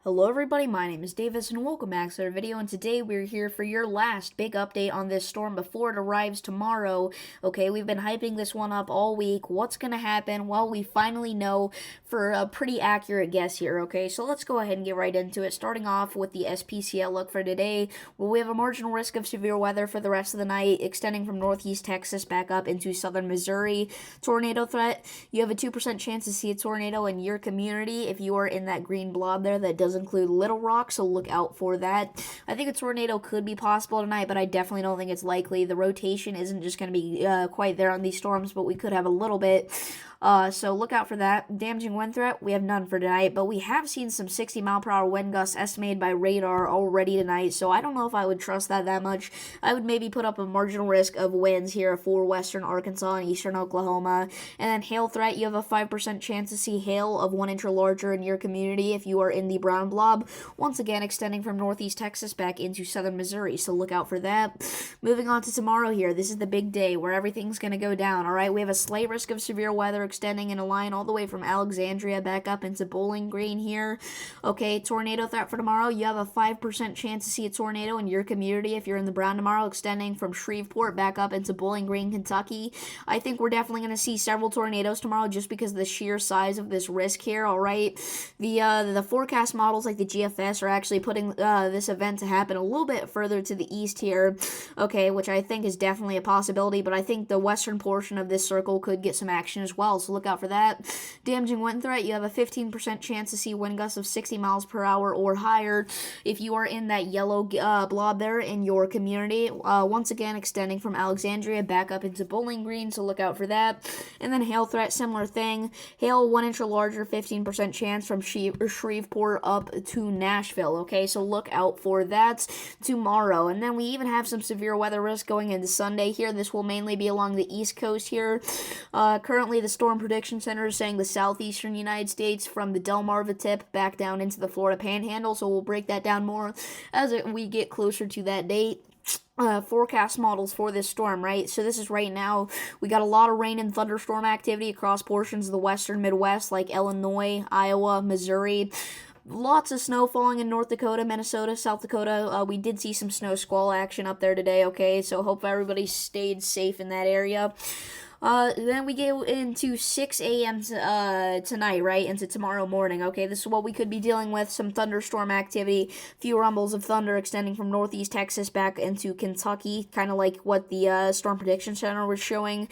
Hello everybody, my name is Davis and welcome back to our video, and today we're here for your last big update on this storm before it arrives tomorrow. Okay, we've been hyping this one up all week. What's gonna happen? Well, we finally know for a pretty accurate guess here, okay? So let's go ahead and get right into it, starting off with the SPC outlook for today. Well, we have a marginal risk of severe weather for the rest of the night, extending from northeast Texas back up into southern Missouri. Tornado threat, you have a 2% chance to see a tornado in your community if you are in that green blob there. That does include Little Rock, so look out for that. I think a tornado could be possible tonight, but I definitely don't think it's likely. The rotation isn't just going to be quite there on these storms, but we could have a little bit. So look out for that. Damaging wind threat, we have none for tonight, but we have seen some 60-mile-per-hour wind gusts estimated by radar already tonight, so I don't know if I would trust that much. I would maybe put up a marginal risk of winds here for western Arkansas and eastern Oklahoma. And then hail threat, you have a 5% chance to see hail of 1 inch or larger in your community if you are in the brown blob, once again extending from northeast Texas back into southern Missouri, so look out for that. Moving on to tomorrow here, this is the big day where everything's going to go down, alright? We have a slight risk of severe weather extending in a line all the way from Alexandria back up into Bowling Green here. Okay, tornado threat for tomorrow, you have a 5% chance to see a tornado in your community if you're in the brown tomorrow, extending from Shreveport back up into Bowling Green, Kentucky. I think we're definitely going to see several tornadoes tomorrow just because of the sheer size of this risk here, alright? The forecast models like the GFS are actually putting this event to happen a little bit further to the east here, okay, which I think is definitely a possibility, but I think the western portion of this circle could get some action as well, so look out for that. Damaging wind threat, you have a 15% chance to see wind gusts of 60 miles per hour or higher if you are in that yellow blob there in your community, once again extending from Alexandria back up into Bowling Green, so look out for that. And then hail threat, similar thing, hail 1 inch or larger, 15% chance from Shreveport up to Nashville, okay, so look out for that tomorrow. And then we even have some severe weather risk going into Sunday here. This will mainly be along the east coast here. Currently the Storm Prediction Center is saying the southeastern United States from the Delmarva tip back down into the Florida Panhandle, so we'll break that down more as we get closer to that date. Forecast models for this storm, right? So this is right now. We got a lot of rain and thunderstorm activity across portions of the western Midwest like Illinois, Iowa, Missouri. Lots of snow falling in North Dakota, Minnesota, South Dakota. We did see some snow squall action up there today, okay? So hope everybody stayed safe in that area. Then we go into 6 a.m. Tonight, right, into tomorrow morning, okay? This is what we could be dealing with, some thunderstorm activity, few rumbles of thunder extending from northeast Texas back into Kentucky, kind of like what the Storm Prediction Center was showing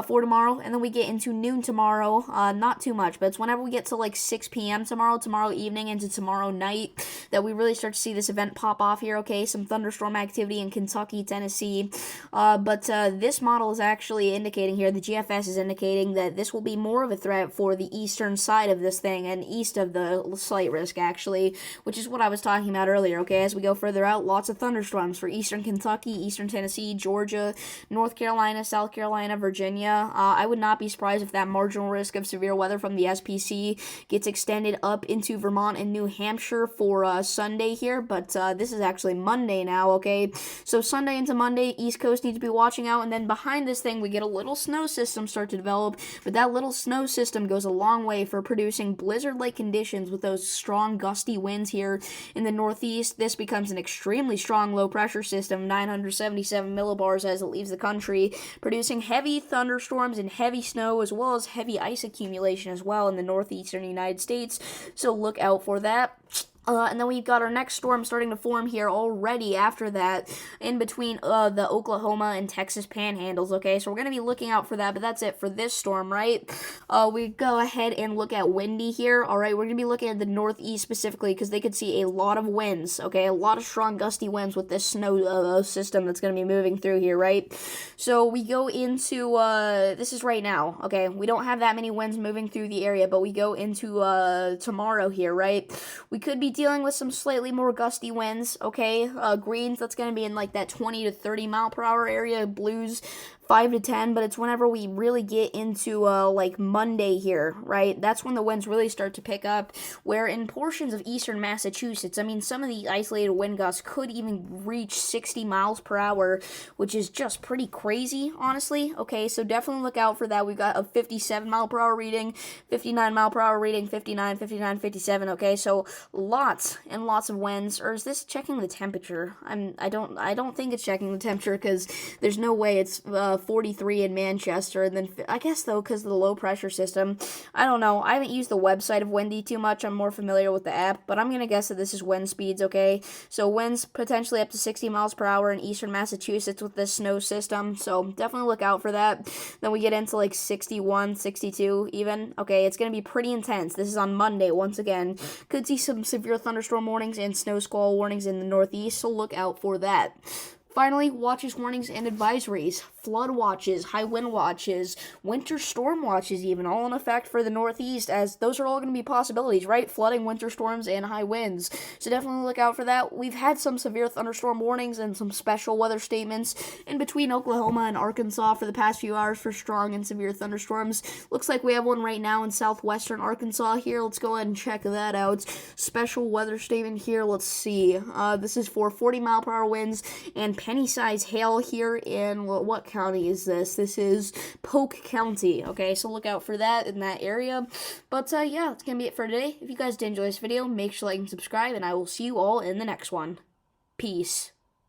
for tomorrow. And then we get into noon tomorrow, not too much, but it's whenever we get to like 6 p.m. tomorrow evening into tomorrow night, that we really start to see this event pop off here, okay? Some thunderstorm activity in Kentucky, Tennessee, but this model is actually indicating here, the GFS is indicating that this will be more of a threat for the eastern side of this thing and east of the slight risk, actually, which is what I was talking about earlier, okay? As we go further out, lots of thunderstorms for eastern Kentucky, eastern Tennessee, Georgia, North Carolina, South Carolina, Virginia. I would not be surprised if that marginal risk of severe weather from the SPC gets extended up into Vermont and New Hampshire for Sunday here, but this is actually Monday now, okay? So Sunday into Monday, East Coast needs to be watching out, and then behind this thing, we get a little snow system start to develop, but that little snow system goes a long way for producing blizzard-like conditions with those strong gusty winds here in the northeast. This becomes an extremely strong low-pressure system, 977 millibars as it leaves the country, producing heavy thunderstorms and heavy snow as well as heavy ice accumulation as well in the northeastern United States, so look out for that. And then we've got our next storm starting to form here already after that, in between the Oklahoma and Texas panhandles, okay? So we're going to be looking out for that, but that's it for this storm, right? We go ahead and look at windy here, all right? We're going to be looking at the northeast specifically because they could see a lot of winds, okay? A lot of strong gusty winds with this snow system that's going to be moving through here, right? So we go into, this is right now, okay? We don't have that many winds moving through the area, but we go into tomorrow here, right? We could be dealing with some slightly more gusty winds, okay? Greens, that's going to be in like that 20 to 30 mile per hour area. Blues, 5 to 10, but it's whenever we really get into like Monday here, right? That's when the winds really start to pick up, where in portions of eastern Massachusetts, I mean, some of the isolated wind gusts could even reach 60 miles per hour, which is just pretty crazy, honestly. Okay, so definitely look out for that. We've got a 57 mile per hour reading, 59 mile per hour reading, 59, 59, 57. Okay, so lots and lots of winds. Or is this checking the temperature? I don't think it's checking the temperature, because there's no way it's 43 in Manchester, and then I guess though, because of the low pressure system, I don't know. I haven't used the website of Windy too much. I'm more familiar with the app, but I'm gonna guess that this is wind speeds. Okay, so winds potentially up to 60 miles per hour in eastern Massachusetts with this snow system, so definitely look out for that. Then we get into like 61, 62 even. Okay, it's gonna be pretty intense. This is on Monday once again. Could see some severe thunderstorm warnings and snow squall warnings in the northeast, so look out for that. Finally, watches, warnings, and advisories. Flood watches, high wind watches, winter storm watches even, all in effect for the Northeast, as those are all going to be possibilities, right? Flooding, winter storms, and high winds. So definitely look out for that. We've had some severe thunderstorm warnings and some special weather statements in between Oklahoma and Arkansas for the past few hours for strong and severe thunderstorms. Looks like we have one right now in southwestern Arkansas here. Let's go ahead and check that out. Special weather statement here. Let's see. This is for 40 mile per hour winds and penny-sized hail here in, what county is this? This is Polk County. Okay, so look out for that in that area. But yeah, that's gonna be it for today. If you guys did enjoy this video, make sure to like and subscribe, and I will see you all in the next one. Peace.